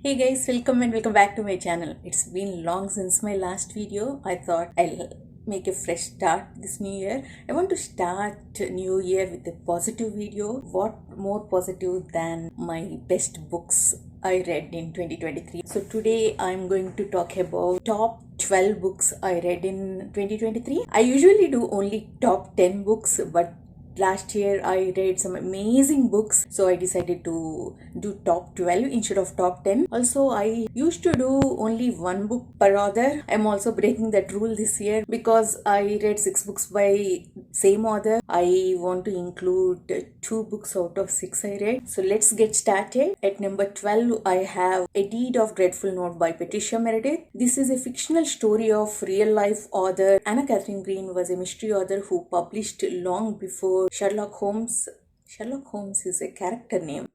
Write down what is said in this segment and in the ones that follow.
Hey guys, welcome and welcome back to my channel. It's been long since my last video. I thought I'll make a fresh start this new year. I want to start new year with a positive video. What more positive than my best books I read in 2023. So today I'm going to talk about top 12 books I read in 2023. I usually do only top 10 books, but last year I read some amazing books, so I decided to do top 12 instead of top 10. Also, I used to do only one book per author. I'm also breaking that rule this year because I read 6 books by same author. I want to include 2 books out of 6 I read. So let's get started. At number 12, I have A Deed of Dreadful Note by Patricia Meredith. This is a fictional story of real life author Anna Katharine Green was a mystery author who published long before Sherlock Holmes. Sherlock Holmes is a character name.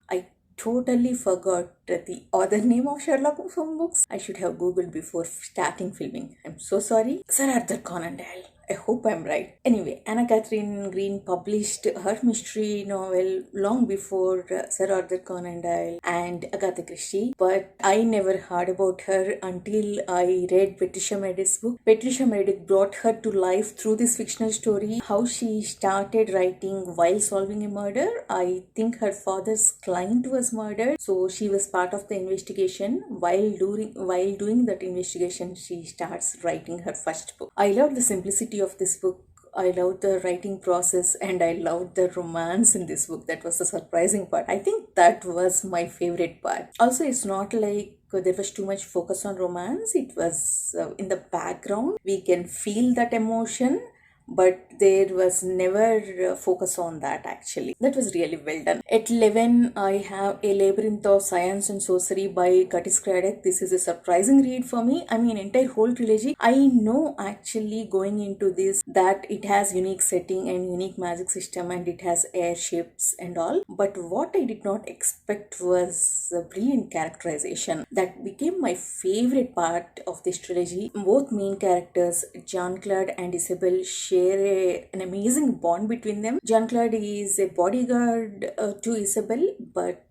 I totally forgot the author name of Sherlock Holmes books. I should have googled before starting filming. I'm so sorry. Sir Arthur Conan Doyle. I hope I'm right. Anyway, Anna Katharine Green published her mystery novel long before Sir Arthur Conan Doyle and Agatha Christie, but I never heard about her until I read Patricia Meredith's book. Patricia Meredith brought her to life through this fictional story, how she started writing while solving a murder. I think her father's client was murdered, so she was part of the investigation. While doing that investigation, she starts writing her first book. I love the simplicity of this book. I love the writing process and I loved the romance in this book. That was the surprising part. I think that was my favorite part. Also, it's not like there was too much focus on romance. It was in the background. We can feel that emotion, but there was never focus on that actually. That was really well done. At 11, I have A Labyrinth of Science and Sorcery by Curtis Craddock. This is a surprising read for me. I mean, entire whole trilogy. I know actually going into this that it has unique setting and unique magic system and it has airships and all. But what I did not expect was a brilliant characterization. That became my favorite part of this trilogy. Both main characters, Jean-Claude and Isabelle, share an amazing bond between them. Jean-Claude is a bodyguard to Isabelle, but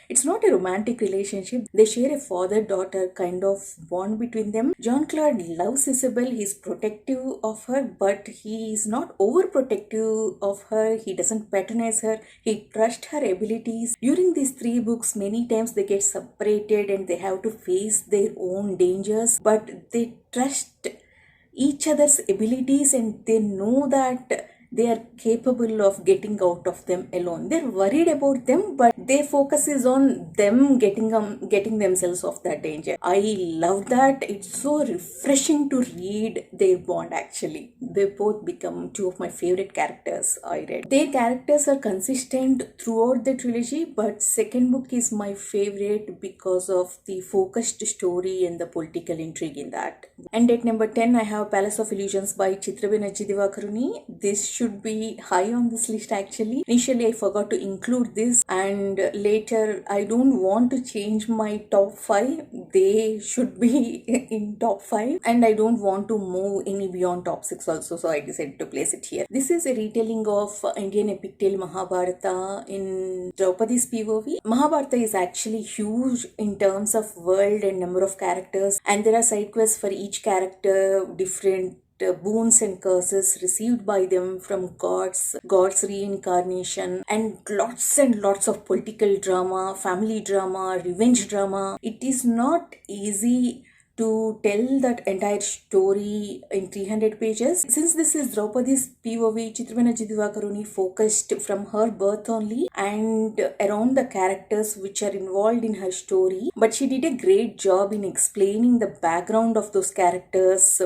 it's not a romantic relationship. They share a father-daughter kind of bond between them. Jean-Claude loves Isabelle. He's protective of her, but he is not overprotective of her. He doesn't patronize her. He trusts her abilities. During these 3 books, many times they get separated and they have to face their own dangers, but they trust each other's abilities and they know that they are capable of getting out of them alone. They're worried about them, but their focus is on them getting themselves off that danger. I love that. It's so refreshing to read their bond actually. They both become 2 of my favorite characters I read. Their characters are consistent throughout the trilogy, but second book is my favorite because of the focused story and the political intrigue in that. And at number 10, I have Palace of Illusions by Chitraben Ajjidivakaruni. This should be high on this list actually. Initially, I forgot to include this, and later I don't want to change my top 5. They should be in top 5, and I don't want to move any beyond top 6 also, so I decided to place it here. This is a retelling of Indian epic tale Mahabharata in Draupadi's POV. Mahabharata is actually huge in terms of world and number of characters, and there are side quests for each character, different boons and curses received by them from god's reincarnation, and lots of political drama, family drama, revenge drama. It is not easy to tell that entire story in 300 pages. Since this is Draupadi's POV, Chitraben Ajjidivakaruni focused from her birth only and around the characters which are involved in her story. But she did a great job in explaining the background of those characters,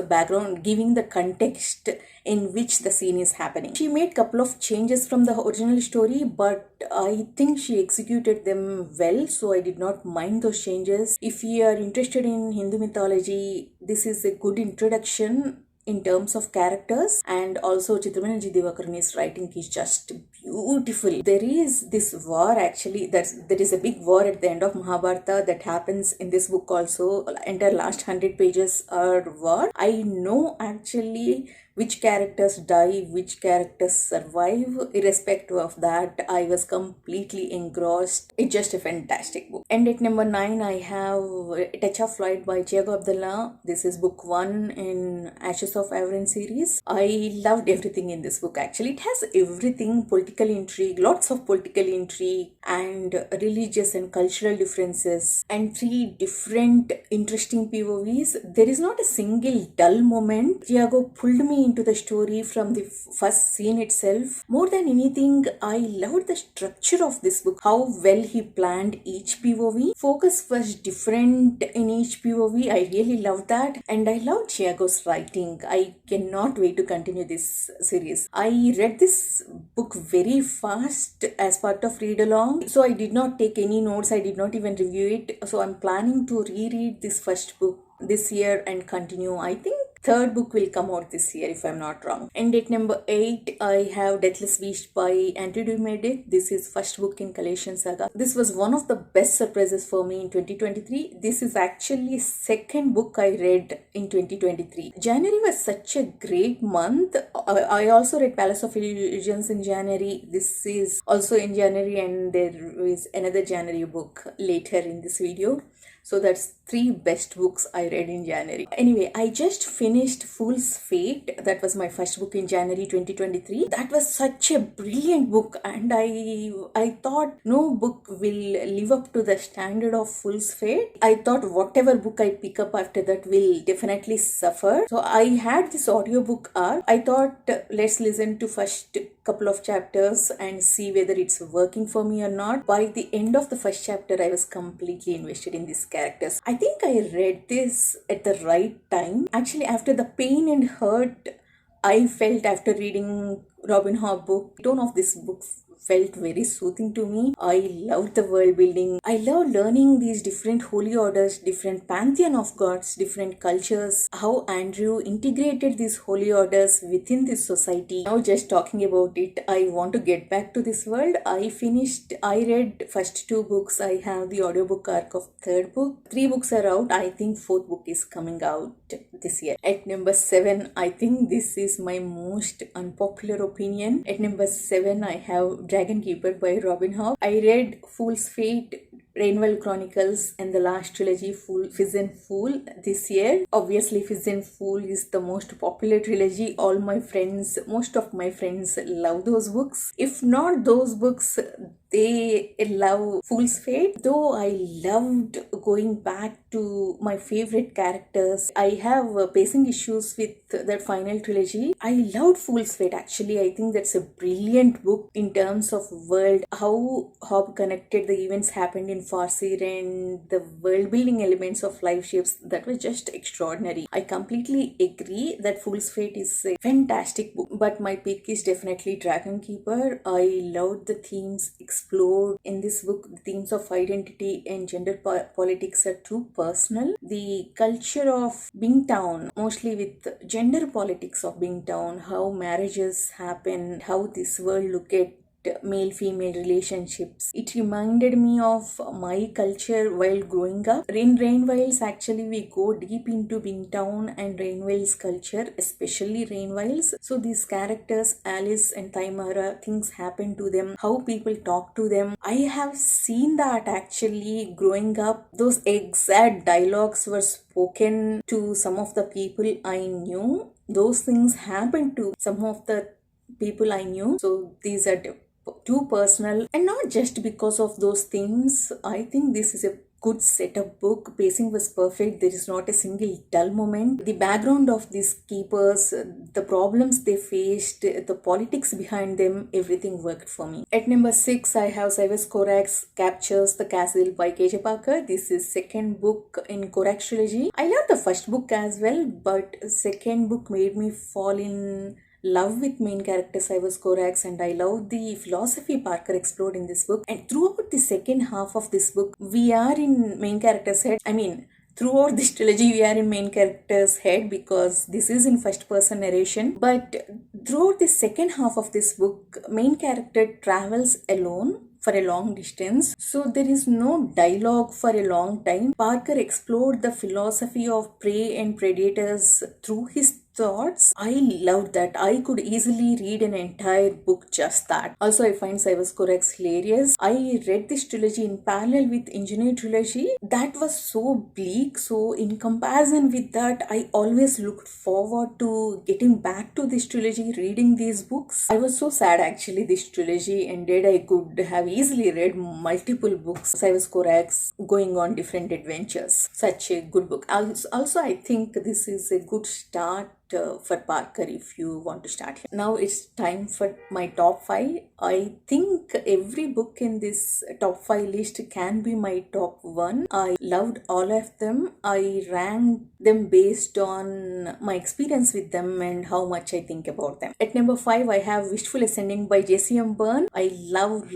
giving the context in which the scene is happening. She made a couple of changes from the original story, but I think she executed them well, so I did not mind those changes. If you are interested in Hindu mythology, this is a good introduction in terms of characters, and also Chitraben Ajjidivakaruni's writing is just beautiful. There is this war actually, there is a big war at the end of Mahabharata that happens in this book also. Entire last 100 pages are war. I know actually which characters die, which characters survive. Irrespective of that, I was completely engrossed. It's just a fantastic book. And at number 9, I have Touch of Light by Tiago Abdullah. This is book 1 in Ashes of Avon series. I loved everything in this book actually. It has everything: political intrigue, lots of political intrigue, and religious and cultural differences, and 3 different interesting POVs. There is not a single dull moment. Tiago pulled me into the story from the first scene itself. More than anything, I loved the structure of this book, how well he planned each POV. Focus was different in each POV. I really loved that, and I love Tiago's writing. I cannot wait to continue this series. I read this book very fast as part of read along, so I did not take any notes. I did not even review it. So I'm planning to reread this first book this year and continue. I think third book will come out this year if I'm not wrong. And at number 8, I have Deathless Beast by Andrew Dumede. This is first book in Collation Saga. This was one of the best surprises for me in 2023. This is actually second book I read in 2023. January was such a great month. I also read Palace of Illusions in January. This is also in January, and there is another January book later in this video. So that's 3 best books I read in January. Anyway, I just finished Fool's Fate. That was my first book in January 2023. That was such a brilliant book, and I thought no book will live up to the standard of Fool's Fate. I thought whatever book I pick up after that will definitely suffer. So I had this audiobook arc. I thought let's listen to first couple of chapters and see whether it's working for me or not. By the end of the first chapter, I was completely invested in these characters. I think I read this at the right time. Actually, after the pain and hurt I felt after reading Robin Hobb book, the tone of this book felt very soothing to me. I loved the world building. I love learning these different holy orders, different pantheon of gods, different cultures, how Andrew integrated these holy orders within this society. Now just talking about it, I want to get back to this world. I read first 2 books. I have the audiobook arc of third book. 3 books are out. I think 4th book is coming out this year. At number 7, I think this is my most unpopular opinion. At number 7, I have Dragon Keeper by Robin Hobb. I read Fool's Fate, Rainwell Chronicles, and the last trilogy, Fizz and Fool, this year. Obviously, Fizz and Fool is the most popular trilogy. Most of my friends love those books. If not those books, they love Fool's Fate. Though I loved going back to my favorite characters. I have pacing issues with that final trilogy. I loved Fool's Fate actually. I think that's a brilliant book in terms of world, how Hobb connected the events happened in Farseer and the world building elements of Life Shapes. That was just extraordinary. I completely agree that Fool's Fate is a fantastic book, but my pick is definitely Dragon Keeper. I loved the themes explored in this book. The themes of identity and gender politics are too personal. The culture of Bingtown, mostly with gender politics of Bingtown, how marriages happen, how this world look at male-female relationships. It reminded me of my culture while growing up. In Rainwell's, actually we go deep into Bingtown and Rainwell's culture, especially Rainwell's. So these characters, Alice and Thymara, things happen to them, how people talk to them. I have seen that actually growing up. Those exact dialogues were spoken to some of the people I knew. Those things happened to some of the people I knew. So these are too personal, and not just because of those things. I think this is a good setup book. Pacing was perfect. There is not a single dull moment. The background of these keepers, the problems they faced, the politics behind them, everything worked for me. At number 6, I have Cyrus Corax Captures the Castle by KJ Parker. This is second book in Corax trilogy. I loved the first book as well, but second book made me fall in love with main character Cyrus Corax, and I love the philosophy Parker explored in this book. And throughout the second half of this book, we are in main character's head. Throughout this trilogy, we are in main character's head because this is in first person narration. But throughout the second half of this book, main character travels alone for a long distance, so there is no dialogue for a long time. Parker explored the philosophy of prey and predators through his thoughts. I loved that. I could easily read an entire book just that. Also, I find Cyrus Corax hilarious. I read this trilogy in parallel with Engineer trilogy. That was so bleak. So, in comparison with that, I always looked forward to getting back to this trilogy, reading these books. I was so sad actually this trilogy ended. I could have easily read multiple books. Cyrus Corax going on different adventures. Such a good book. Also, I think this is a good start for Parker if you want to start here. Now it's time for my top 5. I think every book in this top 5 list can be my top 1. I loved all of them. I ranked them based on my experience with them and how much I think about them. At number 5, I have Wishful Ascending by J.C.M. Byrne. I love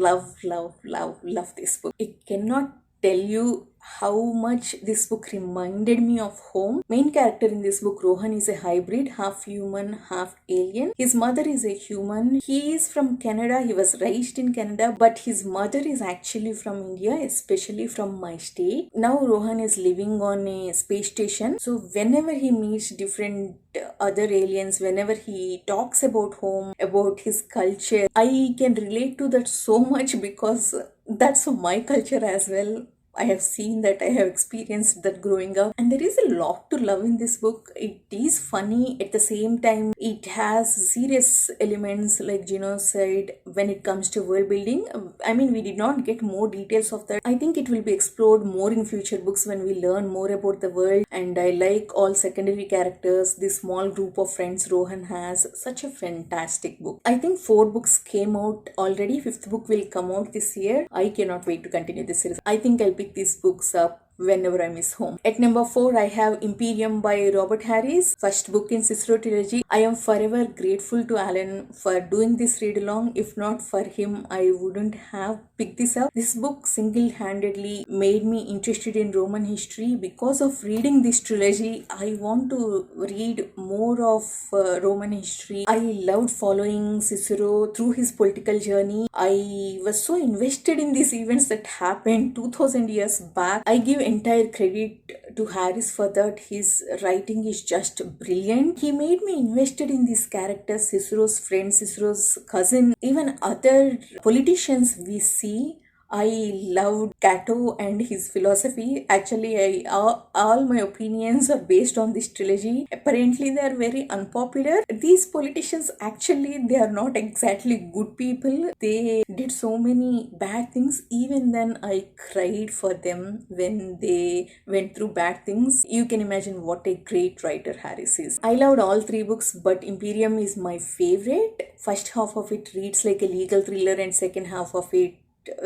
this book. I cannot tell you how much this book reminded me of home. Main character in this book, Rohan, is a hybrid, half human, half alien. His mother is a human. He is from Canada. He was raised in Canada, but his mother is actually from India, especially from my state. Now Rohan is living on a space station. So whenever he meets different other aliens, whenever he talks about home, about his culture, I can relate to that so much because that's my culture as well. I have seen that, I have experienced that growing up, and there is a lot to love in this book. It is funny at the same time, it has serious elements like genocide when it comes to world building. I mean, we did not get more details of that. I think it will be explored more in future books when we learn more about the world, and I like all secondary characters, this small group of friends Rohan has. Such a fantastic book. I think 4 books came out already, 5th book will come out this year. I cannot wait to continue this series. I think I'll pick these books up whenever I miss home. At number 4, I have Imperium by Robert Harris, first book in Cicero trilogy. I am forever grateful to Alan for doing this read along. If not for him, I wouldn't have picked this up. This book single-handedly made me interested in Roman history. Because of reading this trilogy, I want to read more of Roman history. I loved following Cicero through his political journey. I was so invested in these events that happened 2000 years back. I give entire credit to Harris for that. His writing is just brilliant. He made me invested in these characters, Cicero's friend, Cicero's cousin, even other politicians we see. I loved Cato and his philosophy. Actually, all my opinions are based on this trilogy. Apparently, they are very unpopular. These politicians, actually, they are not exactly good people. They did so many bad things. Even then, I cried for them when they went through bad things. You can imagine what a great writer Harris is. I loved all 3 books, but Imperium is my favorite. First half of it reads like a legal thriller, and second half of it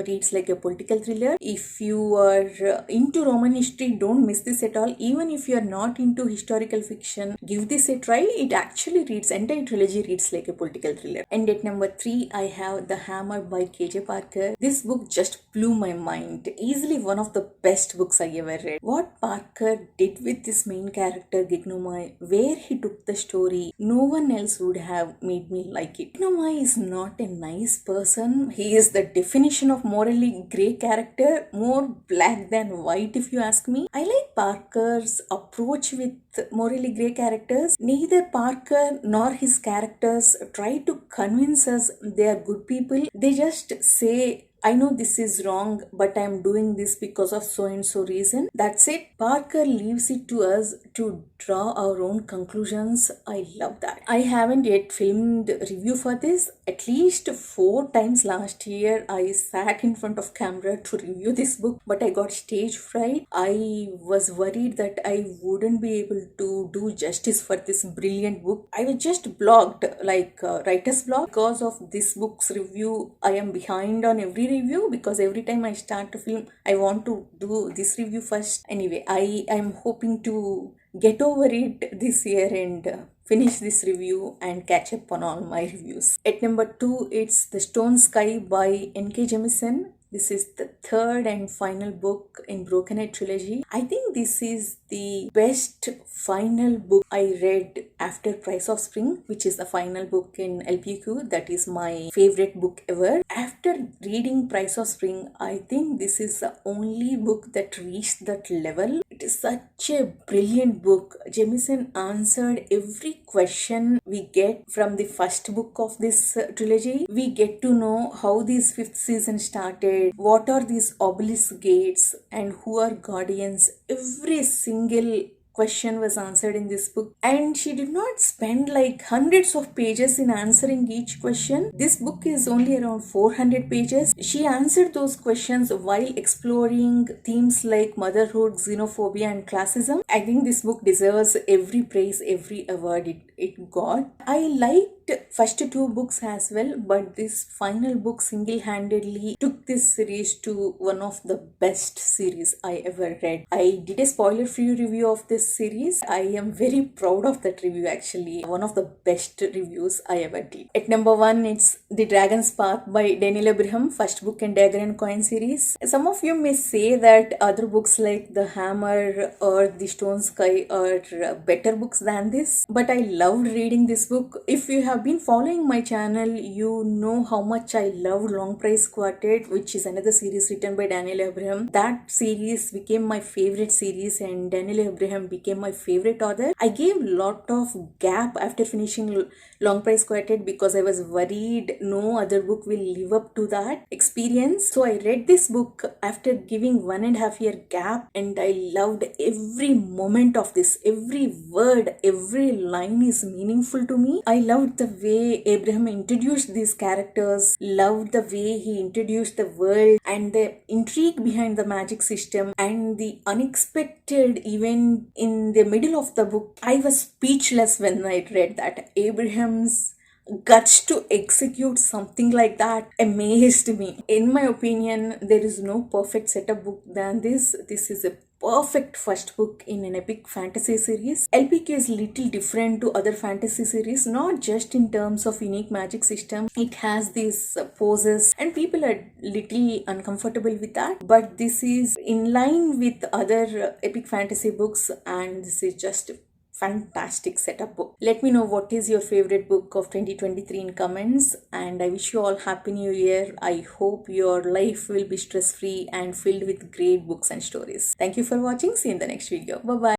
reads like a political thriller. If you are into Roman history, don't miss this at all. Even if you are not into historical fiction, give this a try. It actually reads, entire trilogy reads like a political thriller. And at number 3, I have The Hammer by KJ Parker. This book just blew my mind. Easily one of the best books I ever read. What Parker did with this main character Gignomai, where he took the story, no one else would have made me like it. Gignomai is not a nice person. He is the definition of morally grey character, more black than white if you ask me. I like Parker's approach with morally grey characters. Neither Parker nor his characters try to convince us they are good people. They just say, I know this is wrong, but I'm doing this because of so and so reason. That's it. Parker leaves it to us to draw our own conclusions. I love that. I haven't yet filmed review for this. At least 4 times last year, I sat in front of camera to review this book, but I got stage fright. I was worried that I wouldn't be able to do justice for this brilliant book. I was just blocked, like writer's block. Because of this book's review, I am behind on every review because every time I start to film, I want to do this review first. Anyway, I am hoping to get over it this year and finish this review and catch up on all my reviews. At number 2, it's The Stone Sky by N.K. Jemisin. This is the third and final book in Broken Head trilogy. I think this is the best final book I read after Price of Spring, which is the final book in LPQ. That is my favorite book ever. After reading Price of Spring, I think this is the only book that reached that level. It is such a brilliant book. Jemisin answered every question we get from the first book of this trilogy. We get to know how this fifth season started, what are these obelisk gates, and who are guardians. Every single question was answered in this book, and she did not spend like hundreds of pages in answering each question. This book is only around 400 pages. She answered those questions while exploring themes like motherhood, xenophobia, and classism. I think this book deserves every praise, every award it got. I liked first two books as well, but this final book single-handedly took this series to one of the best series I ever read. I did a spoiler-free review of this series. I am very proud of that review actually. One of the best reviews I ever did. At number 1, it's The Dragon's Path by Daniel Abraham, first book in Dagger and Coin series. Some of you may say that other books like The Hammer or The Stone Sky are better books than this, but I loved reading this book. If you have been following my channel, you know how much I loved Long Price Quartet, which is another series written by Daniel Abraham. That series became my favorite series and Daniel Abraham became my favorite author. I gave a lot of gap after finishing Long Price Quartet because I was worried no other book will live up to that experience. So I read this book after giving 1.5 year gap, and I loved every moment of this. Every word, every line is meaningful to me. I loved the way Abraham introduced these characters, loved the way he introduced the world and the intrigue behind the magic system and the unexpected event in the middle of the book. I was speechless when I read that. Abraham's guts to execute something like that amazed me. In my opinion, there is no perfect setup book than this. This is a perfect first book in an epic fantasy series. LPQ is little different to other fantasy series, not just in terms of unique magic system. It has these poses and people are little uncomfortable with that, but this is in line with other epic fantasy books, and this is just fantastic setup book. Let me know what is your favorite book of 2023 in comments, and I wish you all happy new year. I hope your life will be stress free and filled with great books and stories. Thank you for watching. See you in the next video. Bye bye.